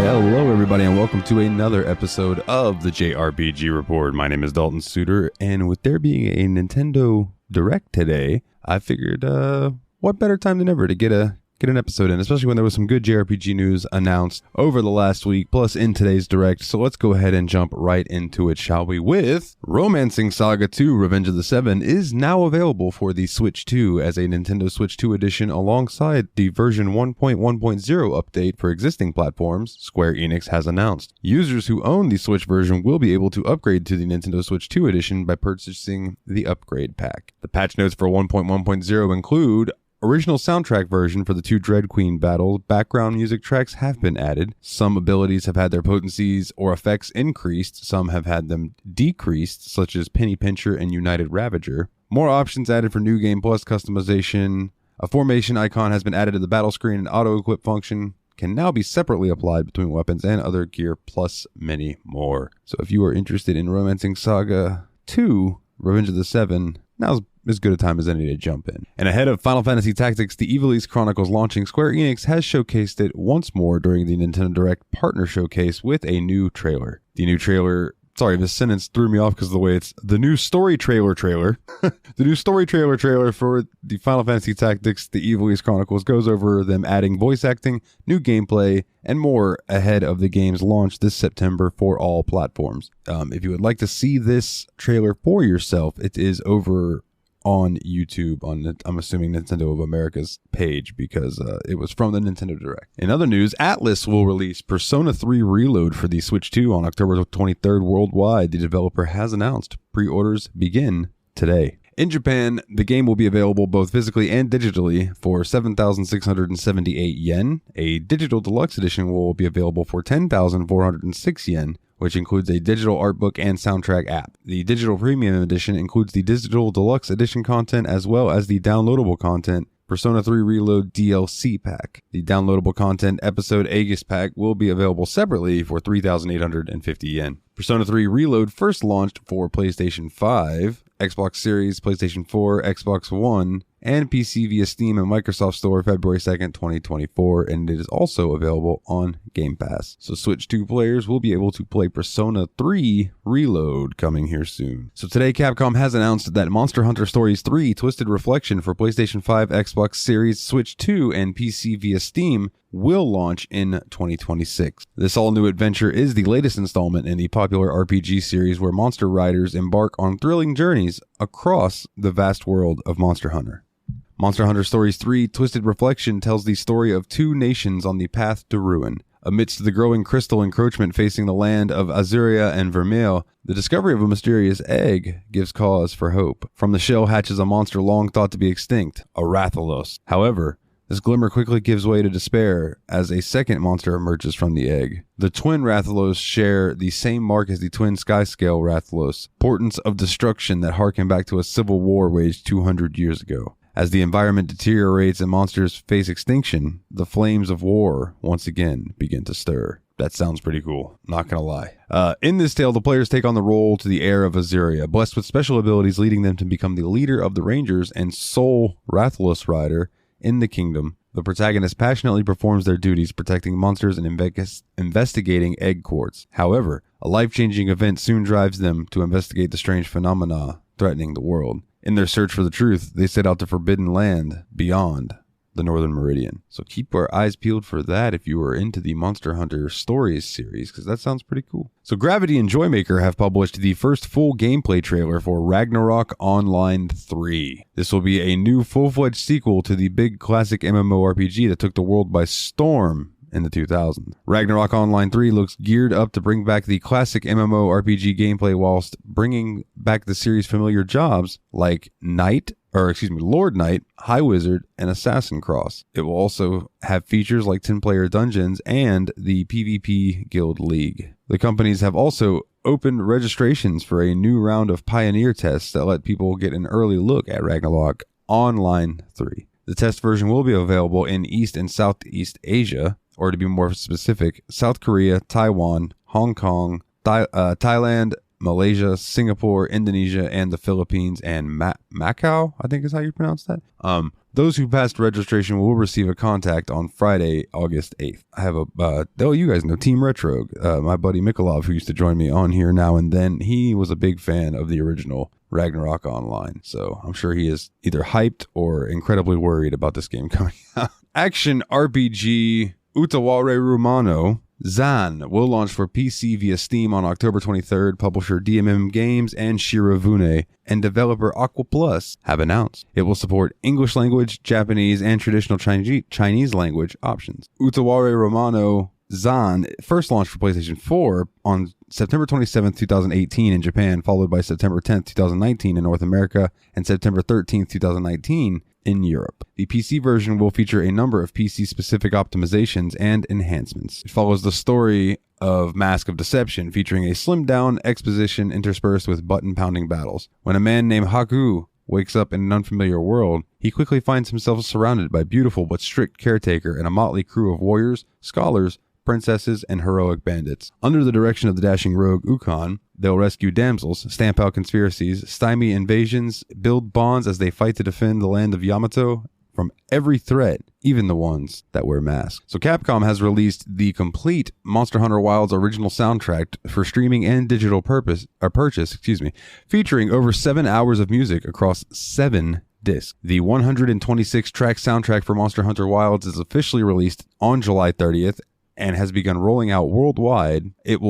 Hello, everybody, and welcome to another episode of the JRPG Report. My name is Dalton Suter, and with there being a Nintendo Direct today, I figured, what better time than ever to get an episode in, especially when there was some good JRPG news announced over the last week, plus in today's Direct. So let's go ahead and jump right into it, shall we? With Romancing Saga 2 Revenge of the Seven is now available for the Switch 2 as a Nintendo Switch 2 edition alongside the version 1.1.0 update for existing platforms, Square Enix has announced. Users who own the Switch version will be able to upgrade to the Nintendo Switch 2 edition by purchasing the upgrade pack. The patch notes for 1.1.0 include original soundtrack version for the two Dread Queen battles. Background music tracks have been added. Some abilities have had their potencies or effects increased. Some have had them decreased, such as Penny Pincher and United Ravager. More options added for New Game Plus customization. A formation icon has been added to the battle screen, and auto-equip function can now be separately applied between weapons and other gear, plus many more. So if you are interested in Romancing Saga 2, Revenge of the Seven, now's as good a time as any to jump in. And ahead of Final Fantasy Tactics, the Ivalice Chronicles launching, Square Enix has showcased it once more during the Nintendo Direct Partner Showcase with a new trailer. The new trailer, sorry, this sentence threw me off because of the way it's the new story trailer. The new story trailer for the Final Fantasy Tactics, the Ivalice Chronicles, goes over them adding voice acting, new gameplay, and more ahead of the game's launch this September for all platforms. If you would like to see this trailer for yourself, it is over on YouTube, on I'm assuming Nintendo of America's page, because it was from the Nintendo Direct. In other news, Atlus will release Persona 3 Reload for the Switch 2 on October 23rd worldwide. The developer has announced pre-orders begin today. In Japan, the game will be available both physically and digitally for 7,678 yen. A digital deluxe edition will be available for 10,406 yen, which includes a digital art book and soundtrack app. The digital premium edition includes the digital deluxe edition content as well as the downloadable content Persona 3 Reload DLC pack. The downloadable content episode Aegis pack will be available separately for 3,850 yen. Persona 3 Reload first launched for PlayStation 5, Xbox Series, PlayStation 4, Xbox One, and PC via Steam and Microsoft Store February 2nd, 2024, and it is also available on Game Pass. So Switch 2 players will be able to play Persona 3 Reload coming here soon. So today Capcom has announced that Monster Hunter Stories 3 Twisted Reflection for PlayStation 5, Xbox Series, Switch 2, and PC via Steam will launch in 2026. This all-new adventure is the latest installment in the popular RPG series where monster riders embark on thrilling journeys across the vast world of Monster Hunter. Monster Hunter Stories 3 Twisted Reflection tells the story of two nations on the path to ruin. Amidst the growing crystal encroachment facing the land of Azuria and Vermeil, the discovery of a mysterious egg gives cause for hope. From the shell hatches a monster long thought to be extinct, a Rathalos. However, this glimmer quickly gives way to despair as a second monster emerges from the egg. The twin Rathalos share the same mark as the twin Skyscale Rathalos, portents of destruction that harken back to a civil war waged 200 years ago. As the environment deteriorates and monsters face extinction, the flames of war once again begin to stir. That sounds pretty cool, not gonna lie. In this tale, the players take on the role to the heir of Azuria, blessed with special abilities leading them to become the leader of the Rangers and sole Rathalos rider in the kingdom. The protagonist passionately performs their duties, protecting monsters and investigating egg quartz. However, a life-changing event soon drives them to investigate the strange phenomena threatening the world. In their search for the truth, they set out to forbidden land beyond the Northern Meridian. So keep our eyes peeled for that if you are into the Monster Hunter Stories series, because that sounds pretty cool. So Gravity and Joymaker have published the first full gameplay trailer for Ragnarok Online 3. This will be a new full-fledged sequel to the big classic MMORPG that took the world by storm in the 2000s. Ragnarok Online 3 looks geared up to bring back the classic MMORPG gameplay whilst bringing back the series' familiar jobs like Lord Knight, High Wizard, and Assassin Cross. It will also have features like 10-player dungeons and the PvP Guild League. The companies have also opened registrations for a new round of Pioneer tests that let people get an early look at Ragnarok Online 3. The test version will be available in East and Southeast Asia, or to be more specific, South Korea, Taiwan, Hong Kong, Thailand, Malaysia, Singapore, Indonesia, and the Philippines, and Macau, I think is how you pronounce that. Those who passed registration will receive a contact on Friday, August 8th. I have you guys know Team Retro, my buddy Mikolov, who used to join me on here now and then. He was a big fan of the original Ragnarok Online, so I'm sure he is either hyped or incredibly worried about this game coming out. Action RPG Utaware Rumano Zan will launch for PC via Steam on October 23rd. Publisher DMM Games and Shirofune and developer Aqua Plus have announced it will support English language, Japanese, and traditional Chinese language options. Utaware Romano Zan first launched for PlayStation 4 on September 27th, 2018 in Japan, followed by September 10th, 2019 in North America, and September 13th, 2019 in Europe. The PC version will feature a number of PC-specific optimizations and enhancements. It follows the story of Mask of Deception, featuring a slimmed-down exposition interspersed with button-pounding battles. When a man named Haku wakes up in an unfamiliar world, he quickly finds himself surrounded by beautiful but strict caretaker and a motley crew of warriors, scholars, princesses, and heroic bandits. Under the direction of the dashing rogue Ukon, they'll rescue damsels, stamp out conspiracies, stymie invasions, build bonds as they fight to defend the land of Yamato from every threat, even the ones that wear masks. So Capcom has released the complete Monster Hunter Wilds original soundtrack for streaming and digital purchase, featuring over 7 hours of music across 7 discs. The 126-track soundtrack for Monster Hunter Wilds is officially released on July 30th and has begun rolling out worldwide. It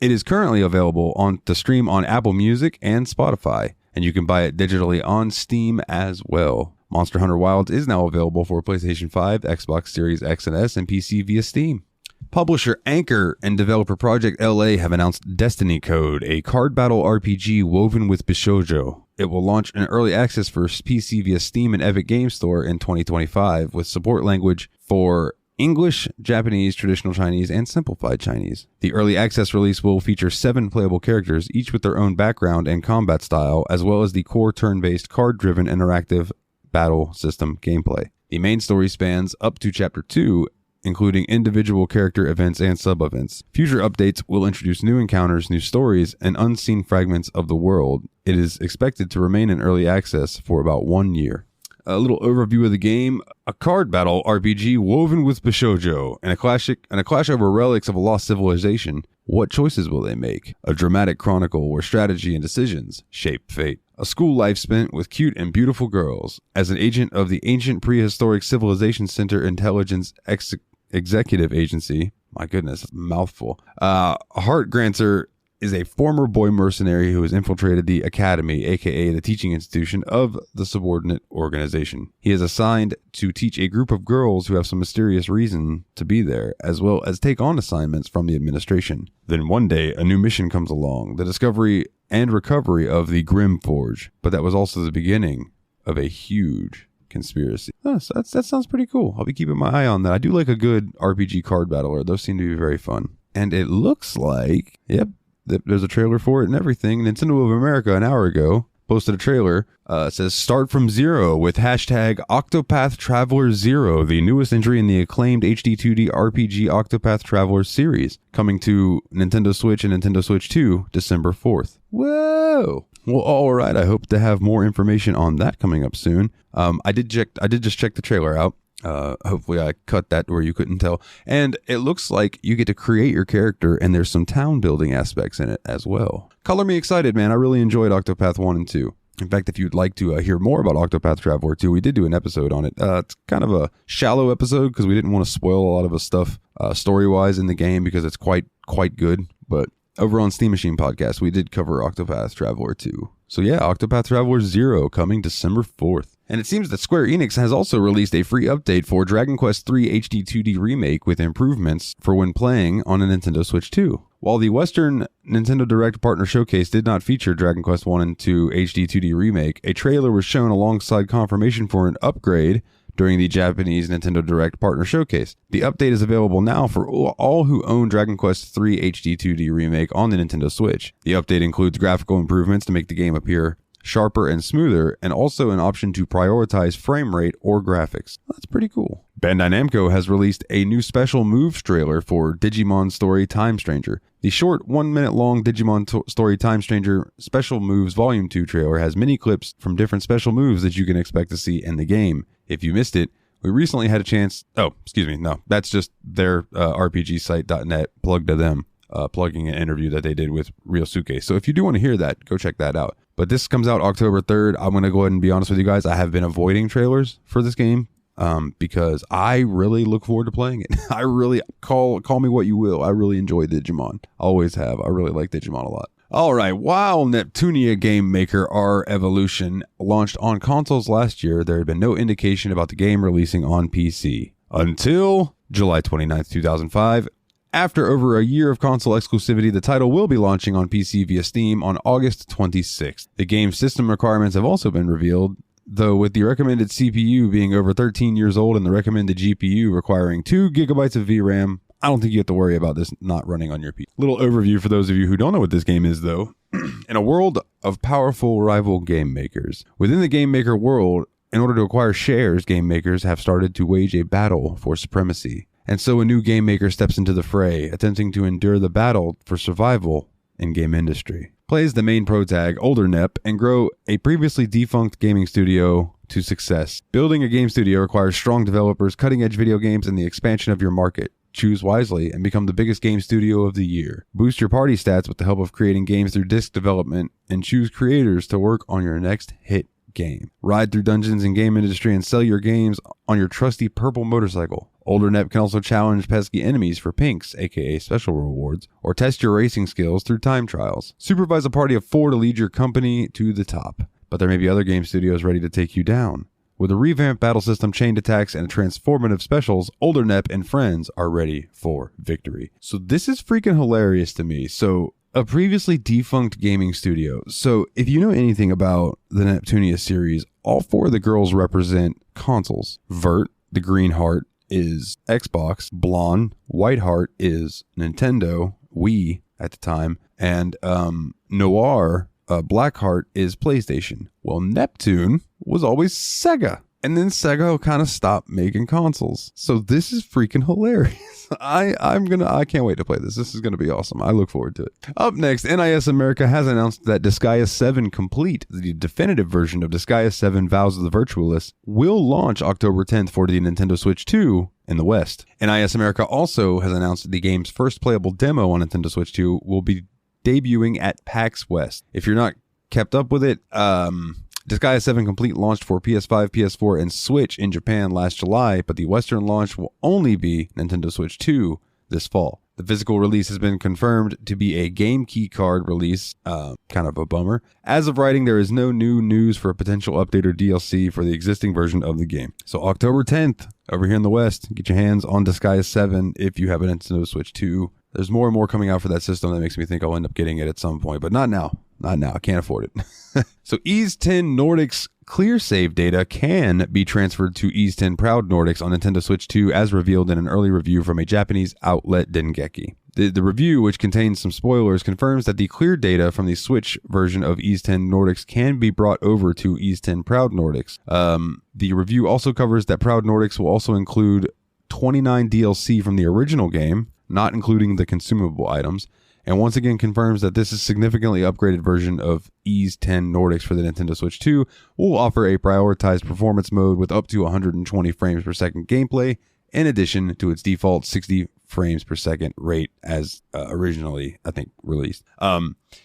is currently available to stream on Apple Music and Spotify, and you can buy it digitally on Steam as well. Monster Hunter Wilds is now available for PlayStation 5, Xbox Series X and S, and PC via Steam. Publisher Anchor and developer Project LA have announced Destiny Code, a card battle RPG woven with Bishoujo. It will launch in early access for PC via Steam and Epic Game Store in 2025, with support language for English, Japanese, traditional Chinese, and simplified Chinese. The early access release will feature 7 playable characters, each with their own background and combat style, as well as the core turn-based, card-driven interactive battle system gameplay. The main story spans up to Chapter 2, including individual character events and sub-events. Future updates will introduce new encounters, new stories, and unseen fragments of the world. It is expected to remain in early access for about 1 year. A little overview of the game: a card battle RPG woven with Bishoujo, and a clash over relics of a lost civilization. What choices will they make? A dramatic chronicle where strategy and decisions shape fate. A school life spent with cute and beautiful girls. As an agent of the ancient prehistoric civilization center intelligence executive agency. My goodness, mouthful. Heartgranter is a former boy mercenary who has infiltrated the academy, aka the teaching institution of the subordinate organization. He is assigned to teach a group of girls who have some mysterious reason to be there, as well as take on assignments from the administration. Then one day, a new mission comes along, the discovery and recovery of the Grim Forge, but that was also the beginning of a huge conspiracy. So that sounds pretty cool. I'll be keeping my eye on that. I do like a good RPG card battler. Those seem to be very fun. And it looks like, there's a trailer for it and everything. Nintendo of America an hour ago posted a trailer. It says start from zero with hashtag Octopath Traveler 0, the newest entry in the acclaimed HD 2D RPG Octopath Traveler series, coming to Nintendo Switch and Nintendo Switch 2 December 4th. Whoa! Well, all right. I hope to have more information on that coming up soon. I did just check the trailer out. Hopefully I cut that where you couldn't tell. And it looks like you get to create your character, and there's some town building aspects in it as well. Color me excited, man. I really enjoyed Octopath 1 and 2. In fact, if you'd like to hear more about Octopath Traveler 2, we did do an episode on it. It's kind of a shallow episode because we didn't want to spoil a lot of the stuff story-wise in the game because it's quite good. But over on Steam Machine Podcast, we did cover Octopath Traveler 2. So yeah, Octopath Traveler 0 coming December 4th. And it seems that Square Enix has also released a free update for Dragon Quest III HD 2D Remake with improvements for when playing on a Nintendo Switch 2. While the Western Nintendo Direct Partner Showcase did not feature Dragon Quest 1 and 2 HD 2D Remake, a trailer was shown alongside confirmation for an upgrade during the Japanese Nintendo Direct Partner Showcase. The update is available now for all who own Dragon Quest III HD 2D Remake on the Nintendo Switch. The update includes graphical improvements to make the game appear sharper, and smoother, and also an option to prioritize frame rate or graphics. That's pretty cool. Bandai Namco has released a new special moves trailer for Digimon Story Time Stranger. The short 1 minute long Digimon Story Time Stranger Special Moves Volume 2 trailer has mini clips from different special moves that you can expect to see in the game. If you missed it, we recently had a chance... Oh, excuse me. No, that's just their RPGsite.net plug to them, plugging an interview that they did with Ryosuke. So if you do want to hear that, go check that out. But this comes out October 3rd. I'm going to go ahead and be honest with you guys. I have been avoiding trailers for this game because I really look forward to playing it. I really... Call me what you will. I really enjoy Digimon. Always have. I really like Digimon a lot. All right, while Neptunia game maker R Evolution launched on consoles last year, there had been no indication about the game releasing on PC until July 29th, 2005. After over a year of console exclusivity, the title will be launching on PC via Steam on August 26th. The game's system requirements have also been revealed, though with the recommended CPU being over 13 years old and the recommended GPU requiring 2 gigabytes of VRAM, I don't think you have to worry about this not running on your PC. Little overview for those of you who don't know what this game is, though. In a world of powerful rival game makers, within the game maker world, in order to acquire shares, game makers have started to wage a battle for supremacy. And so a new game maker steps into the fray, attempting to endure the battle for survival in game industry. Plays the main protag, Older Nep, and grow a previously defunct gaming studio to success. Building a game studio requires strong developers, cutting-edge video games, and the expansion of your market. Choose wisely and become the biggest game studio of the year. Boost your party stats with the help of creating games through disc development, and choose creators to work on your next hit game. Ride through dungeons and game industry and sell your games on your trusty purple motorcycle. Older Nep can also challenge pesky enemies for pinks, aka special rewards, or test your racing skills through time trials. Supervise a party of 4 to lead your company to the top, but there may be other game studios ready to take you down. With a revamped battle system, chained attacks, and transformative specials, Older Nep and friends are ready for victory. So this is freaking hilarious to me. So a previously defunct gaming studio. So if you know anything about the Neptunia series, all 4 of the girls represent consoles. Vert, the green heart, is Xbox. Blonde, white heart, is Nintendo, Wii at the time. And Noir, Blackheart, is PlayStation. Well, Neptune was always Sega. And then Sega kind of stopped making consoles. So this is freaking hilarious. I can't wait to play this. This is gonna be awesome. I look forward to it. Up next, NIS America has announced that Disgaea 7 Complete, the definitive version of Disgaea 7 Vows of the Virtualists, will launch October 10th for the Nintendo Switch 2 in the West. NIS America also has announced that the game's first playable demo on Nintendo Switch 2 will be debuting at PAX West. If you're not kept up with it, Disgaea 7 Complete launched for PS5, PS4, and Switch in Japan last July, but the Western launch will only be Nintendo Switch 2 this fall. The physical release has been confirmed to be a game key card release, kind of a bummer. As of writing, there is no new news for a potential update or DLC for the existing version of the game. So October 10th, over here in the West, get your hands on Disgaea 7 if you have a Nintendo Switch 2. There's more and more coming out for that system that makes me think I'll end up getting it at some point, but not now. Not now. I can't afford it. So Ease 10 Nordic's clear save data can be transferred to Ease 10 Proud Nordics on Nintendo Switch 2 as revealed in an early review from a Japanese outlet, Dengeki. The review, which contains some spoilers, confirms that the clear data from the Switch version of Ease 10 Nordics can be brought over to Ease 10 Proud Nordics. The review also covers that Proud Nordics will also include 29 DLC from the original game, not including the consumable items, and once again confirms that this is a significantly upgraded version of Ease 10 Nordics for the Nintendo Switch 2 will offer a prioritized performance mode with up to 120 frames per second gameplay, in addition to its default 60 frames per second rate as originally, I think, released.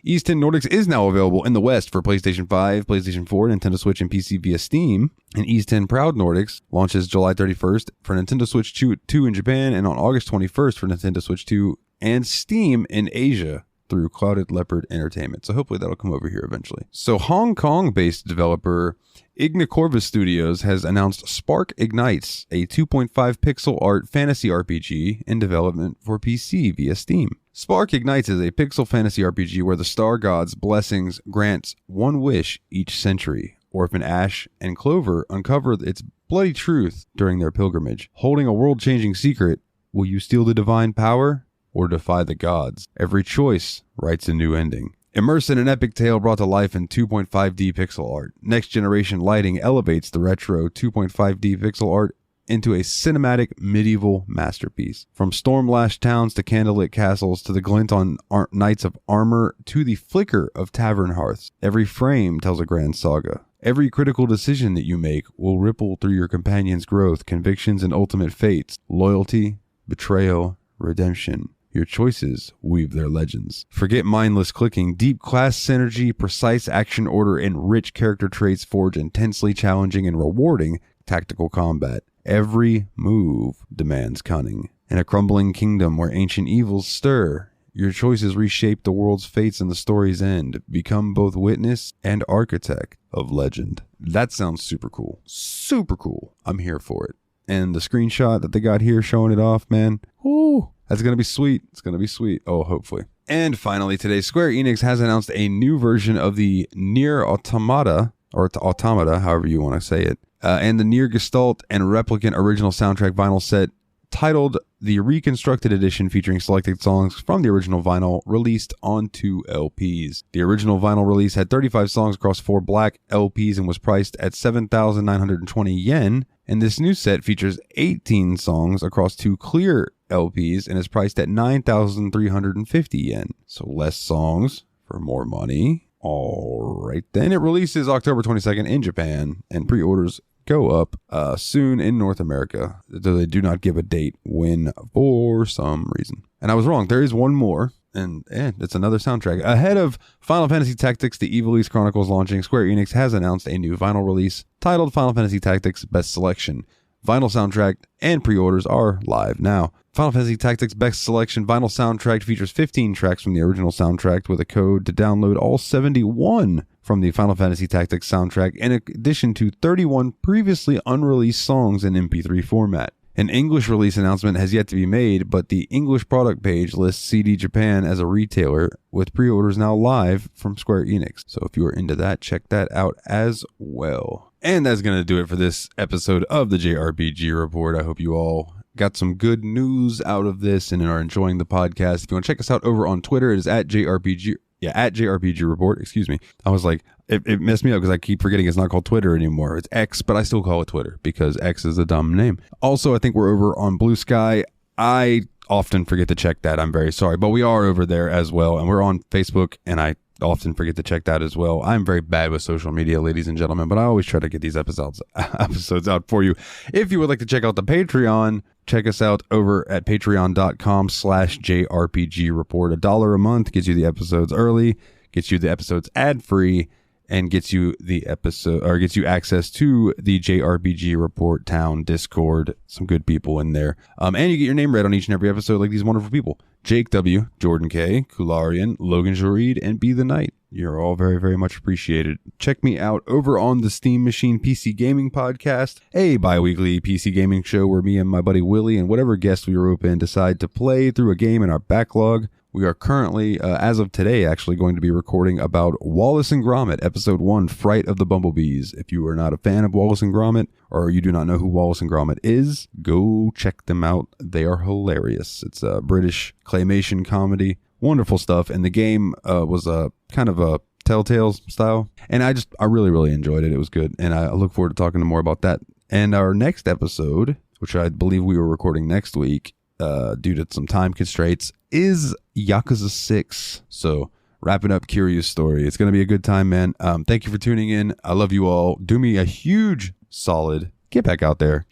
Ease 10 Nordics is now available in the West for PlayStation 5, PlayStation 4, Nintendo Switch, and PC via Steam. And Ease 10 Proud Nordics launches July 31st for Nintendo Switch 2 in Japan and on August 21st for Nintendo Switch 2 and Steam in Asia through Clouded Leopard Entertainment. So hopefully that'll come over here eventually. So Hong Kong-based developer Ignicorvus Studios has announced Spark Ignites, a 2.5 pixel art fantasy RPG in development for PC via Steam. Spark Ignites is a pixel fantasy RPG where the Star God's blessings grants one wish each century. Orphan Ash and Clover uncover its bloody truth during their pilgrimage. Holding a world-changing secret, will you steal the divine power or defy the gods? Every choice writes a new ending. Immerse in an epic tale brought to life in 2.5D pixel art. Next generation lighting elevates the retro 2.5D pixel art into a cinematic medieval masterpiece. From storm-lashed towns to candlelit castles to the glint on knights of armor to the flicker of tavern hearths, every frame tells a grand saga. Every critical decision that you make will ripple through your companion's growth, convictions, and ultimate fates. Loyalty, betrayal, redemption. Your choices weave their legends. Forget mindless clicking. Deep class synergy, precise action order, and rich character traits forge intensely challenging and rewarding tactical combat. Every move demands cunning. In a crumbling kingdom where ancient evils stir, your choices reshape the world's fates and the story's end. Become both witness and architect of legend. That sounds super cool. Super cool. I'm here for it. And the screenshot that they got here showing it off, man. Whoo! That's going to be sweet. It's going to be sweet. Oh, hopefully. And finally today, Square Enix has announced a new version of the Nier Automata, or Automata, however you want to say it, and the Nier Gestalt and Replicant original soundtrack vinyl set titled the Reconstructed Edition, featuring selected songs from the original vinyl released on 2 LPs. The original vinyl release had 35 songs across 4 black LPs and was priced at 7,920 yen, and this new set features 18 songs across 2 clear LPs and is priced at 9,350 yen. So less songs for more money. All right, then. It releases October 22nd in Japan, and pre-orders go up soon in North America, though they do not give a date when for some reason. And I was wrong. There is one more, and it's another soundtrack. Ahead of Final Fantasy Tactics: The Evil East Chronicles launching, Square Enix has announced a new vinyl release titled Final Fantasy Tactics Best Selection. Vinyl soundtrack and pre-orders are live now. Final Fantasy Tactics Best Selection vinyl soundtrack features 15 tracks from the original soundtrack with a code to download all 71 from the Final Fantasy Tactics soundtrack, in addition to 31 previously unreleased songs in MP3 format. An English release announcement has yet to be made, but the English product page lists CD Japan as a retailer, with pre-orders now live from Square Enix. So if you are into that, check that out as well. And that's going to do it for this episode of the JRPG Report. I hope you all got some good news out of this and are enjoying the podcast. If you want to check us out over on Twitter, it is at JRPG Report, excuse me. I was like, it messed me up because I keep forgetting it's not called Twitter anymore. It's X, but I still call it Twitter because X is a dumb name. Also, I think we're over on Blue Sky. I often forget to check that. I'm very sorry, but we are over there as well. And we're on Facebook, and I often forget to check that as well. I'm very bad with social media, ladies and gentlemen, but I always try to get these episodes out for you. If you would like to check out the Patreon, check us out over at patreon.com/JRPG Report. $1 a month gets you the episodes early, gets you the episodes ad-free, and gets you access to the JRPG Report Town Discord. Some good people in there. And you get your name read on each and every episode like these wonderful people. Jake W., Jordan K., Kularian, Logan Joreid, and Be the Knight. You're all very, very much appreciated. Check me out over on the Steam Machine PC Gaming Podcast, a bi-weekly PC gaming show where me and my buddy Willie and whatever guests we rope in decide to play through a game in our backlog. We are currently, as of today, actually going to be recording about Wallace and Gromit, Episode 1, Fright of the Bumblebees. If you are not a fan of Wallace and Gromit, or you do not know who Wallace and Gromit is, go check them out. They are hilarious. It's a British claymation comedy. Wonderful stuff. And the game was a kind of a Telltale style. And I really, really enjoyed it. It was good. And I look forward to talking more about that. And our next episode, which I believe we were recording next week, due to some time constraints, is Yakuza 6. So wrapping up Kiryu's story. It's going to be a good time, man. Thank you for tuning in. I love you all. Do me a huge solid. Get back out there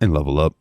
and level up.